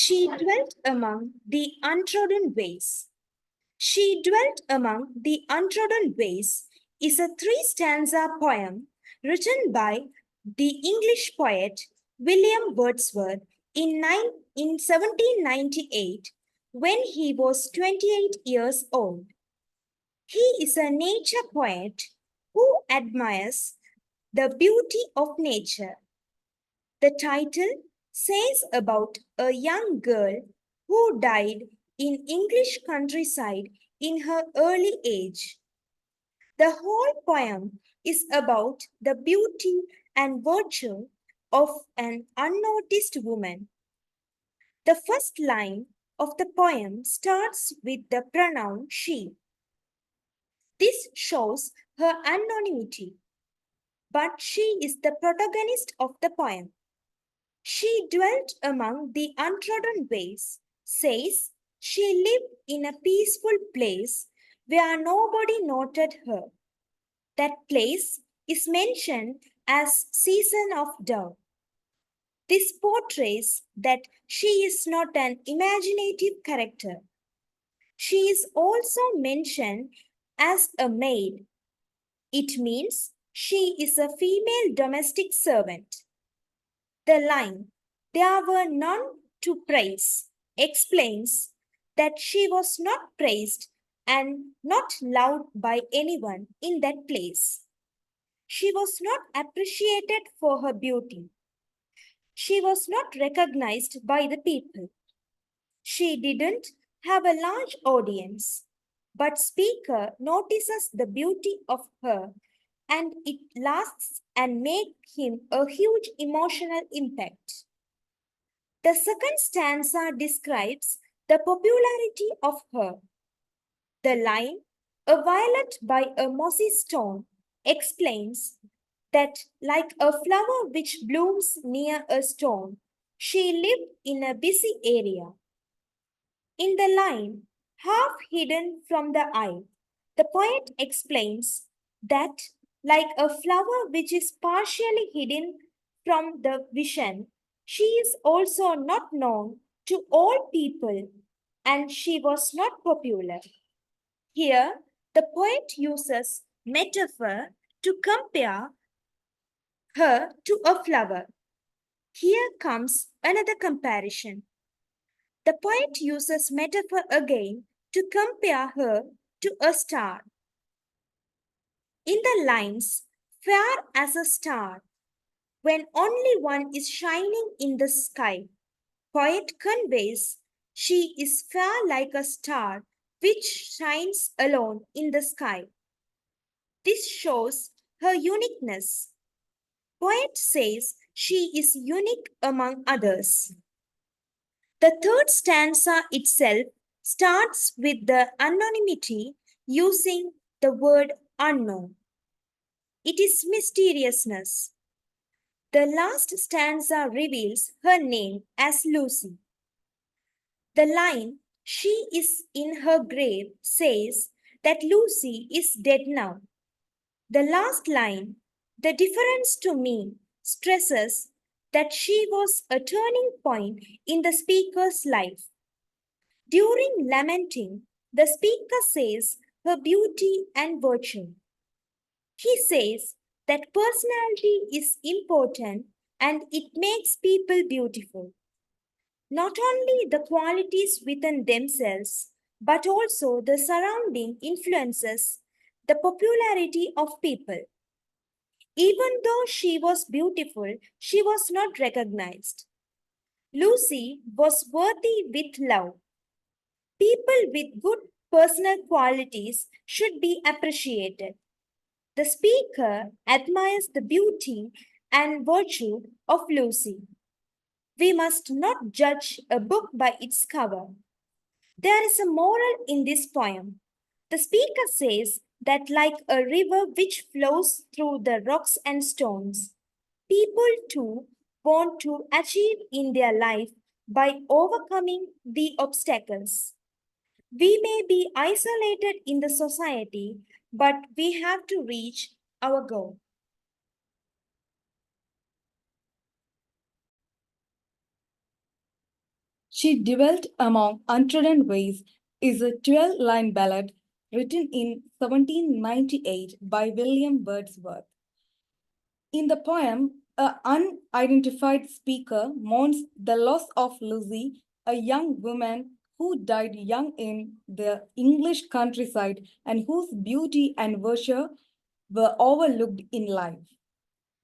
She dwelt among the untrodden ways. She dwelt among the untrodden ways is a three-stanza poem written by the English poet William Wordsworth in 1798 when he was 28 years old. He is a nature poet who admires the beauty of nature. The title says about a young girl who died in English countryside in her early age. The whole poem is about the beauty and virtue of an unnoticed woman. The first line of the poem starts with the pronoun she. This shows her anonymity, but she is the protagonist of the poem. She dwelt among the untrodden ways, says she lived in a peaceful place where nobody noted her. That place is mentioned as season of dove. This portrays that she is not an imaginative character. She is also mentioned as a maid. It means she is a female domestic servant. The line, "There were none to praise," explains that she was not praised and not loved by anyone in that place. She was not appreciated for her beauty. She was not recognized by the people. She didn't have a large audience, but speaker notices the beauty of her and it lasts and makes him a huge emotional impact. The second stanza describes the popularity of her. The line, "A violet by a mossy stone," explains that, like a flower which blooms near a stone, she lived in a busy area. In the line, "Half hidden from the eye," the poet explains that, like a flower which is partially hidden from the vision, she is also not known to all people and she was not popular. Here, the poet uses metaphor to compare her to a flower. Here comes another comparison. The poet uses metaphor again to compare her to a star. In the lines, "fair as a star," when only one is shining in the sky, poet conveys she is fair like a star which shines alone in the sky. This shows her uniqueness. Poet says she is unique among others. The third stanza itself starts with the anonymity using the word unknown. It is mysteriousness. The last stanza reveals her name as Lucy. The line, "She is in her grave," says that Lucy is dead now. The last line, "The difference to me," stresses that she was a turning point in the speaker's life. During lamenting, the speaker says her beauty and virtue. He says that personality is important and it makes people beautiful. Not only the qualities within themselves, but also the surrounding influences the popularity of people. Even though she was beautiful, she was not recognized. Lucy was worthy with love. People with good personal qualities should be appreciated. The speaker admires the beauty and virtue of Lucy. We must not judge a book by its cover. There is a moral in this poem. The speaker says that, like a river which flows through the rocks and stones, people too want to achieve in their life by overcoming the obstacles. We may be isolated in the society, but we have to reach our goal. She Dwelt Among Untrodden Ways is a 12-line ballad written in 1798 by William Wordsworth. In the poem, an unidentified speaker mourns the loss of Lucy, a young woman who died young in the English countryside and whose beauty and virtue were overlooked in life.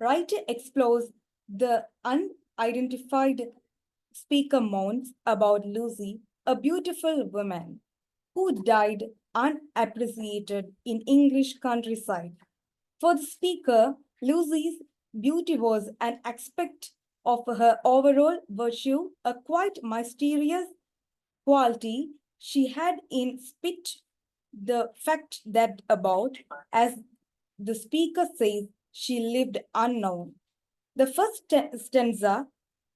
Writer explores the unidentified speaker mourns about Lucy, a beautiful woman who died unappreciated in English countryside. For the speaker, Lucy's beauty was an aspect of her overall virtue, a quite mysterious quality she had in spite the fact that about, as the speaker says, she lived unknown. The first stanza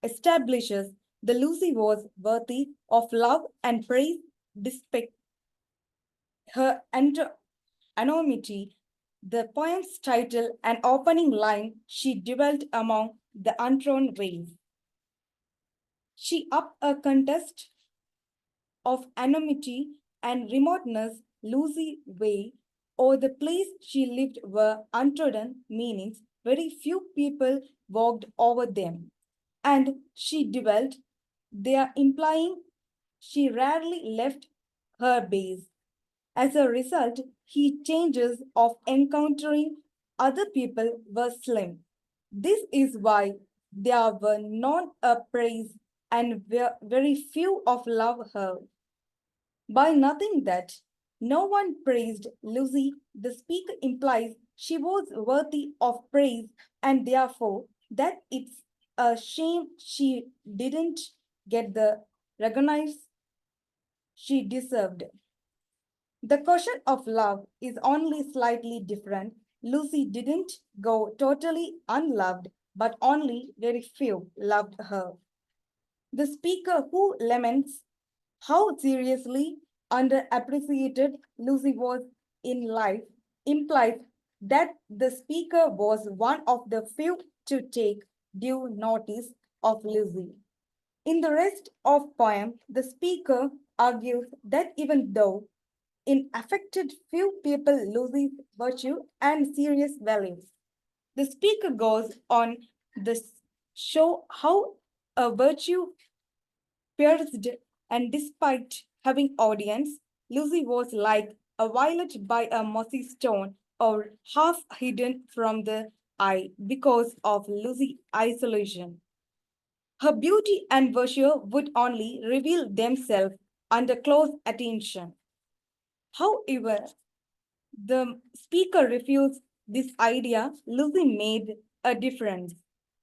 establishes the Lucy was worthy of love and praise despite her anonymity. The poem's title and opening line, she dwelt among the untrodden ways. She up a contest of anonymity and remoteness, Lucy way, or the place she lived were untrodden, meanings very few people walked over them. And she dwelt, they are implying she rarely left her base. As a result, his changes of encountering other people were slim. This is why there were none of praise and very few of love her. By nothing that no one praised Lucy, the speaker implies she was worthy of praise and therefore that it's a shame she didn't get the recognize she deserved. The question of love is only slightly different. Lucy didn't go totally unloved, but only very few loved her. The speaker who laments how seriously underappreciated Lucy was in life implies that the speaker was one of the few to take due notice of Lucy. In the rest of poem, the speaker argues that even though in affected few people loses virtue and serious values. The speaker goes on to show how a virtue pierced and despite having audience, Lucy was like a violet by a mossy stone or half hidden from the eye because of Lucy's isolation. Her beauty and virtue would only reveal themselves under close attention. However, the speaker refused this idea. Lucy made a difference.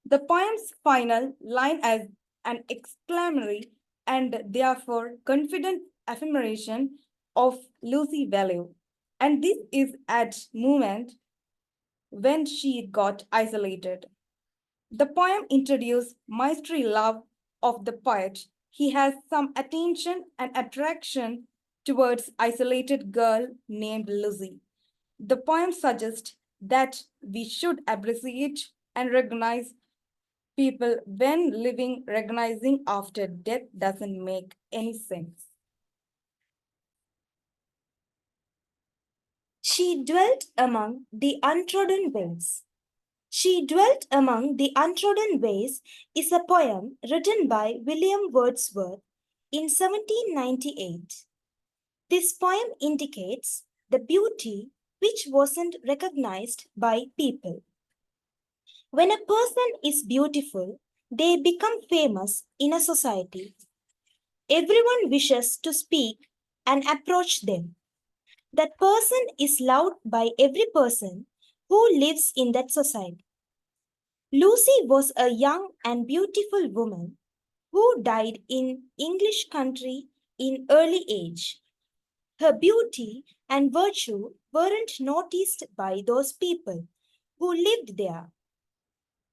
The poem's final line as an exclamatory and therefore confident affirmation of Lucy's value. And this is at moment when she got isolated. The poem introduces mystery love of the poet. He has some attention and attraction towards isolated girl named Lucy. The poem suggests that we should appreciate and recognize people when living. Recognizing after death doesn't make any sense. She dwelt among the untrodden ways. She Dwelt Among the Untrodden Ways is a poem written by William Wordsworth in 1798. This poem indicates the beauty which wasn't recognized by people. When a person is beautiful, they become famous in a society. Everyone wishes to speak and approach them. That person is loved by every person who lives in that society. Lucy was a young and beautiful woman who died in English country in early age. Her beauty and virtue weren't noticed by those people who lived there.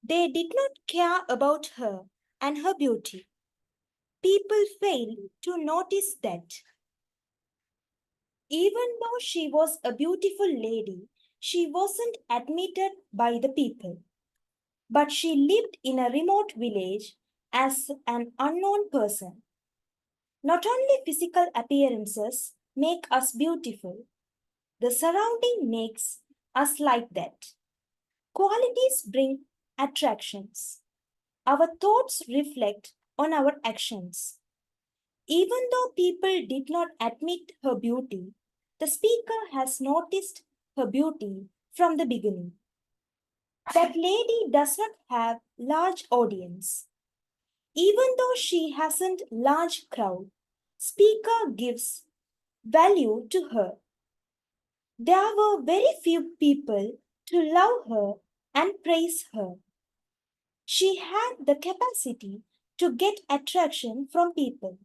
They did not care about her and her beauty. People failed to notice that. Even though she was a beautiful lady, she wasn't admitted by the people. But she lived in a remote village as an unknown person. Not only physical appearances make us beautiful, the surrounding makes us like that. Qualities bring attractions. Our thoughts reflect on our actions. Even though people did not admit her beauty, the speaker has noticed her beauty from the beginning. That lady does not have large audience. Even though she hasn't large crowd, speaker gives value to her. There were very few people to love her and praise her. She had the capacity to get attraction from people.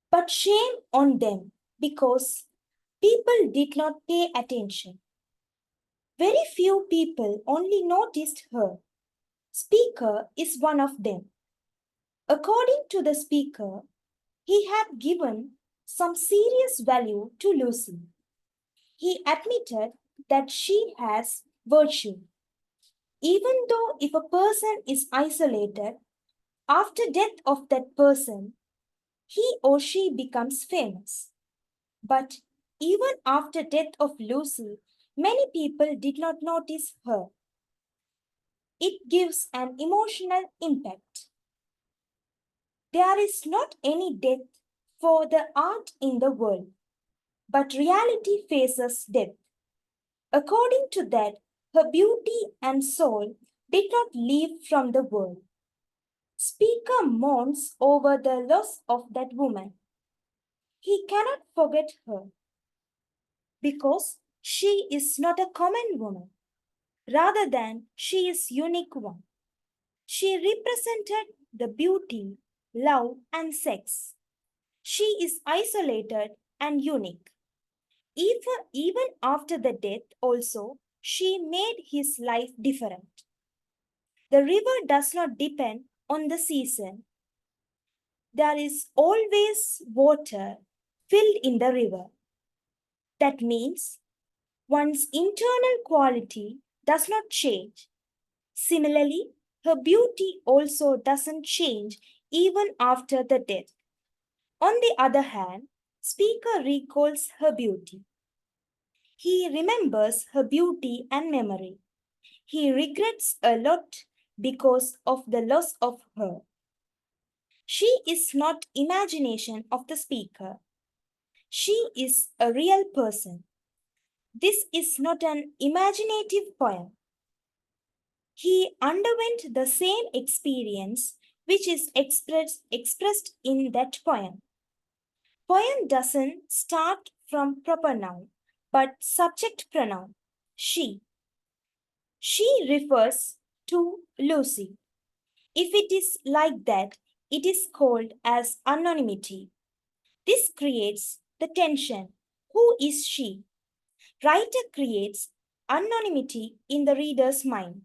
But shame on them because people did not pay attention. Very few people only noticed her. Speaker is one of them. According to the speaker, he had given some serious value to Lucy. He admitted that she has virtue. Even though if a person is isolated, after death of that person, he or she becomes famous. But even after death of Lucy, many people did not notice her. It gives an emotional impact. There is not any death for the art in the world, but reality faces death. According to that, her beauty and soul did not leave from the world. Speaker mourns over the loss of that woman. He cannot forget her because she is not a common woman. Rather than she is unique one. She represented the beauty, love, and sex. She is isolated and unique. Even after the death, also, she made his life different. The river does not depend on the season. There is always water filled in the river. That means one's internal quality does not change. Similarly, her beauty also doesn't change even after the death. On the other hand, speaker recalls her beauty. He remembers her beauty and memory. He regrets a lot because of the loss of her. She is not imagination of the speaker. She is a real person. This is not an imaginative poem. He underwent the same experience which is expressed in that poem. Poem doesn't start from proper noun, but subject pronoun, she. She refers to Lucy. If it is like that, it is called as anonymity. This creates the tension. Who is she? Writer creates anonymity in the reader's mind.